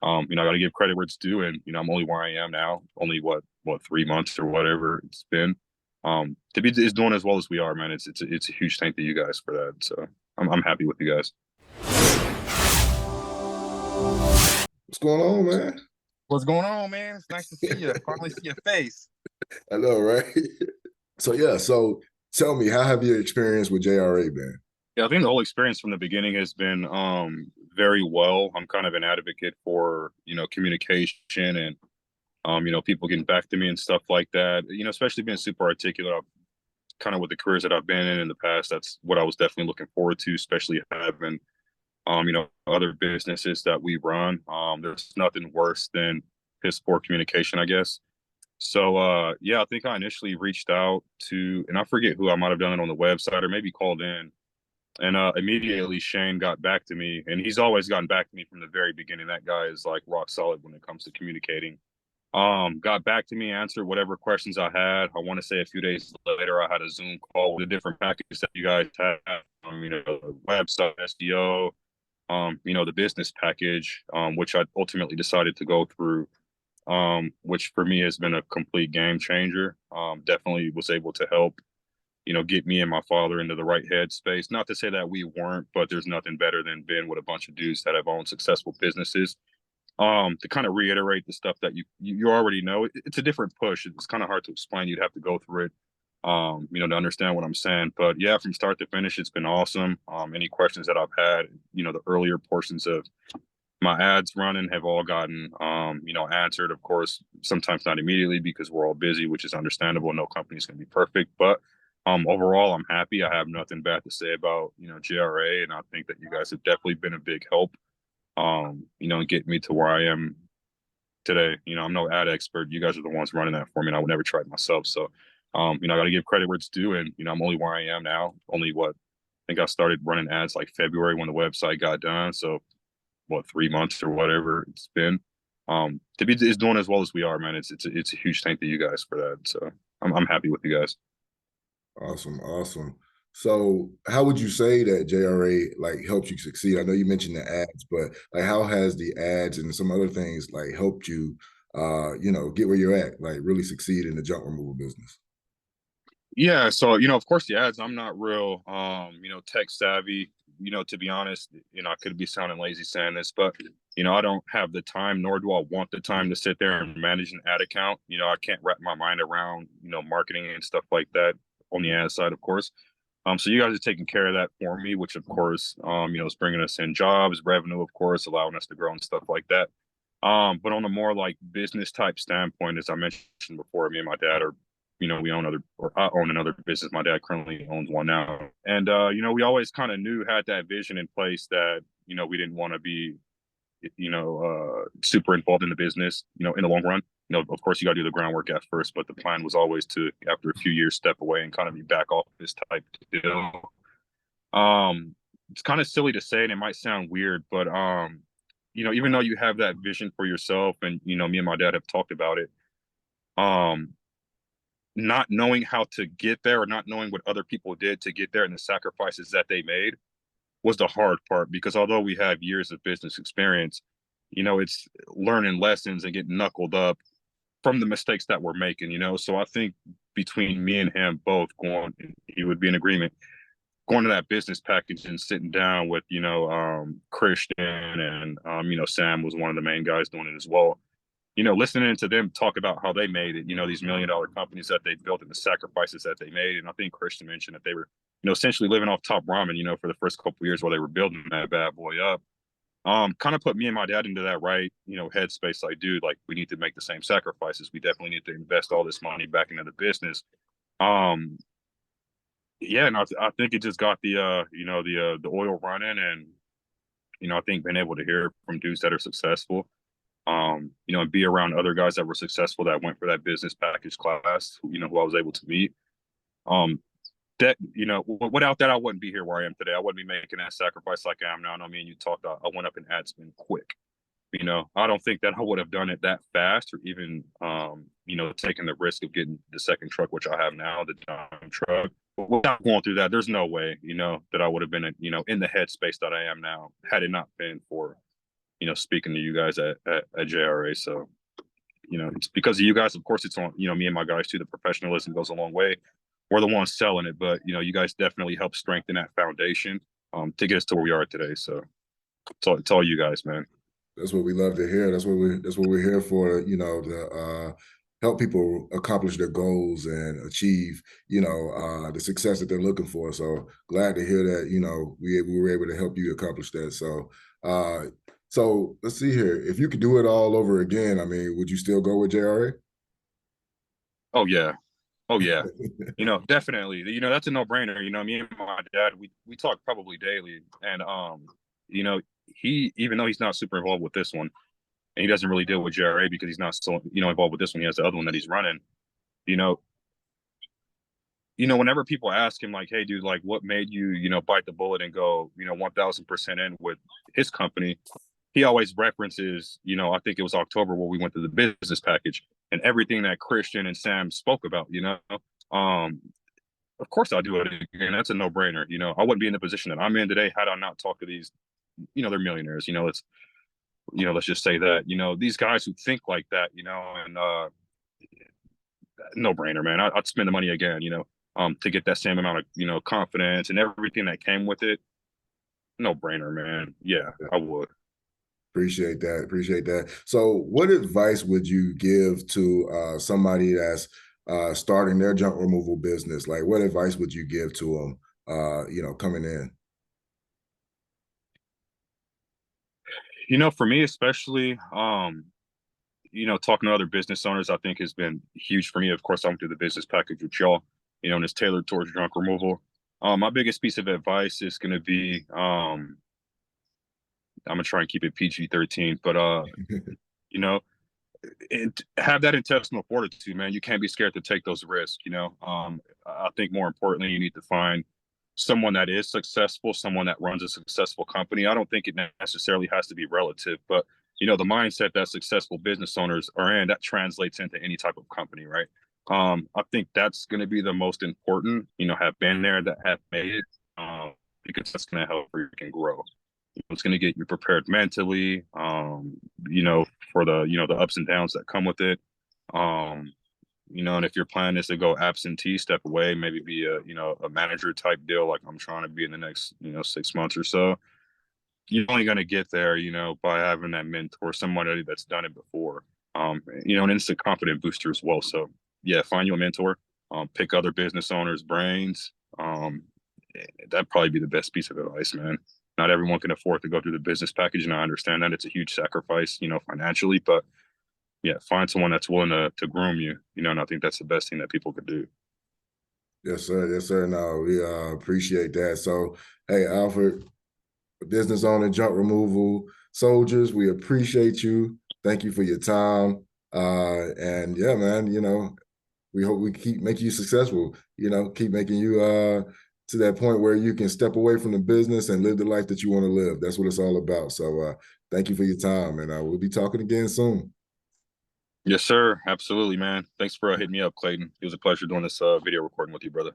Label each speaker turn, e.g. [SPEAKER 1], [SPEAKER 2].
[SPEAKER 1] I got to give credit where it's due, and I'm only where I am now, only what 3 months or whatever it's been. To be is doing as well as we are, man. It's a huge thank to you guys for that. So I'm happy with you guys.
[SPEAKER 2] What's going on, man?
[SPEAKER 3] What's going on, man? It's nice to see you. Finally see your face.
[SPEAKER 2] I know, right? So tell me, how have your experience with JRA been?
[SPEAKER 1] Yeah, I think the whole experience from the beginning has been very well. I'm kind of an advocate for communication and people getting back to me and stuff like that. Especially being super articulate. Kind of with the careers that I've been in the past, that's what I was definitely looking forward to, especially having other businesses that we run. There's nothing worse than piss poor communication, I guess. So yeah, I think I initially reached out to, and I forget who, I might have done it on the website or maybe called in. And immediately Shane got back to me, and he's always gotten back to me from the very beginning. That guy is like rock solid when it comes to communicating. Got back to me, answered whatever questions I had. I want to say a few days later, I had a Zoom call with a different package that you guys have. The website, SEO, the business package, which I ultimately decided to go through, which for me has been a complete game changer. Definitely was able to help, get me and my father into the right headspace. Not to say that we weren't, but there's nothing better than being with a bunch of dudes that have owned successful businesses. To kind of reiterate the stuff that you already know, it's a different push. It's kind of hard to explain. You'd have to go through it, to understand what I'm saying. But yeah, from start to finish, it's been awesome. Any questions that I've had, the earlier portions of my ads running have all gotten, answered. Of course, sometimes not immediately because we're all busy, which is understandable. No company's going to be perfect, but overall, I'm happy. I have nothing bad to say about, JRA, and I think that you guys have definitely been a big help, and get me to where I am today. I'm no ad expert. You guys are the ones running that for me, and I would never try it myself. So, I got to give credit where it's due, and I'm only where I am now. Only what I think I started running ads like February when the website got done. So, what 3 months or whatever it's been. To be is doing as well as we are, man. It's a huge thank to you guys for that. So, I'm happy with you guys.
[SPEAKER 2] Awesome, awesome. So, how would you say that JRA like helped you succeed? I know you mentioned the ads, but like, how has the ads and some other things like helped you, get where you're at, like really succeed in the junk removal business?
[SPEAKER 1] Yeah, so of course the ads. I'm not real, tech savvy. To be honest, I could be sounding lazy saying this, but I don't have the time, nor do I want the time to sit there and manage an ad account. I can't wrap my mind around marketing and stuff like that on the ad side, of course. So you guys are taking care of that for me, which of course, is bringing us in jobs, revenue, of course, allowing us to grow and stuff like that. But on a more like business type standpoint, as I mentioned before, me and my dad are, we own other, or I own another business. My dad currently owns one now. And, we always kind of had that vision in place that, we didn't want to be, super involved in the business, in the long run. Of course, you got to do the groundwork at first, but the plan was always to, after a few years, step away and kind of be back office type deal. It's kind of silly to say, and it might sound weird, but even though you have that vision for yourself, and me and my dad have talked about it, um, not knowing how to get there or not knowing what other people did to get there and the sacrifices that they made was the hard part. Because although we have years of business experience, it's learning lessons and getting knuckled up from the mistakes that we're making. So I think between me and him both going, he would be in agreement, going to that business package and sitting down with Christian and Sam was one of the main guys doing it as well. Listening to them talk about how they made it, these $1 million companies that they built and the sacrifices that they made. And I think Christian mentioned that they were, essentially living off top ramen, for the first couple of years while they were building that bad boy up. Kind of put me and my dad into that right, headspace. Like, dude, like we need to make the same sacrifices. We definitely need to invest all this money back into the business. Um, yeah, and I think it just got the oil running, and I think being able to hear from dudes that are successful, and be around other guys that were successful that went for that business package class, who I was able to meet. Um, that without that, I wouldn't be here where I am today. I wouldn't be making that sacrifice like I am now. I know me and you talked. I went up in ad spend quick. I don't think that I would have done it that fast, or even, taking the risk of getting the second truck, which I have now, the dump truck. But without going through that, there's no way, that I would have been, in the headspace that I am now, had it not been for, speaking to you guys at JRA. So, it's because of you guys. Of course, it's on, me and my guys too. The professionalism goes a long way. We're the ones selling it, but you guys definitely help strengthen that foundation to get us to where we are today. So it's all you guys, man.
[SPEAKER 2] That's what we love to hear. That's what we're here for, to help people accomplish their goals and achieve, the success that they're looking for. So glad to hear that, we were able to help you accomplish that. So let's see here. If you could do it all over again, I mean, would you still go with JRA?
[SPEAKER 1] Oh yeah. Oh yeah. Definitely. That's a no-brainer. Me and my dad, we talk probably daily. And he, even though he's not super involved with this one, and he doesn't really deal with JRA because he's not so, involved with this one. He has the other one that he's running. You know, whenever people ask him, like, hey, dude, like, what made you, bite the bullet and go, 1000% in with his company? He always references, I think it was October where we went to the business package and everything that Christian and Sam spoke about, of course I'll do it again. That's a no brainer. I wouldn't be in the position that I'm in today had I not talked to these, they're millionaires, let's just say that, these guys who think like that, and no brainer, man. I'd spend the money again, to get that same amount of, confidence and everything that came with it. No brainer, man. Yeah, I would.
[SPEAKER 2] Appreciate that. Appreciate that. So what advice would you give to somebody that's starting their junk removal business? Like what advice would you give to them, coming in?
[SPEAKER 1] For me, especially, talking to other business owners, I think has been huge for me. Of course, I went through the business package with y'all, and it's tailored towards junk removal. My biggest piece of advice is going to be, I'm going to try and keep it PG-13, but, and have that intestinal fortitude, man. You can't be scared to take those risks, I think more importantly, you need to find someone that is successful, someone that runs a successful company. I don't think it necessarily has to be relative, but the mindset that successful business owners are in, that translates into any type of company, right? I think that's going to be the most important, have been there, that have made it, because that's going to help where you can grow. It's going to get you prepared mentally, for the ups and downs that come with it. And if your plan is to go absentee, step away, maybe be a manager type deal, like I'm trying to be in the next, 6 months or so, you're only going to get there, by having that mentor, somebody that's done it before, an instant confident booster as well. So yeah, find you a mentor, pick other business owners' brains. That'd probably be the best piece of advice, man. Not everyone can afford to go through the business package, and I understand that it's a huge sacrifice, financially, but yeah, find someone that's willing to groom you, and I think that's the best thing that people could do.
[SPEAKER 2] Yes, sir. Yes, sir. No, we appreciate that. So, hey, Alfred, business owner, junk removal soldiers, we appreciate you. Thank you for your time. And yeah, man, we hope we keep making you successful, keep making you to that point where you can step away from the business and live the life that you want to live. That's what it's all about. So thank you for your time, and we'll be talking again soon.
[SPEAKER 1] Yes, sir. Absolutely, man. Thanks for hitting me up, Clayton. It was a pleasure doing this video recording with you, brother.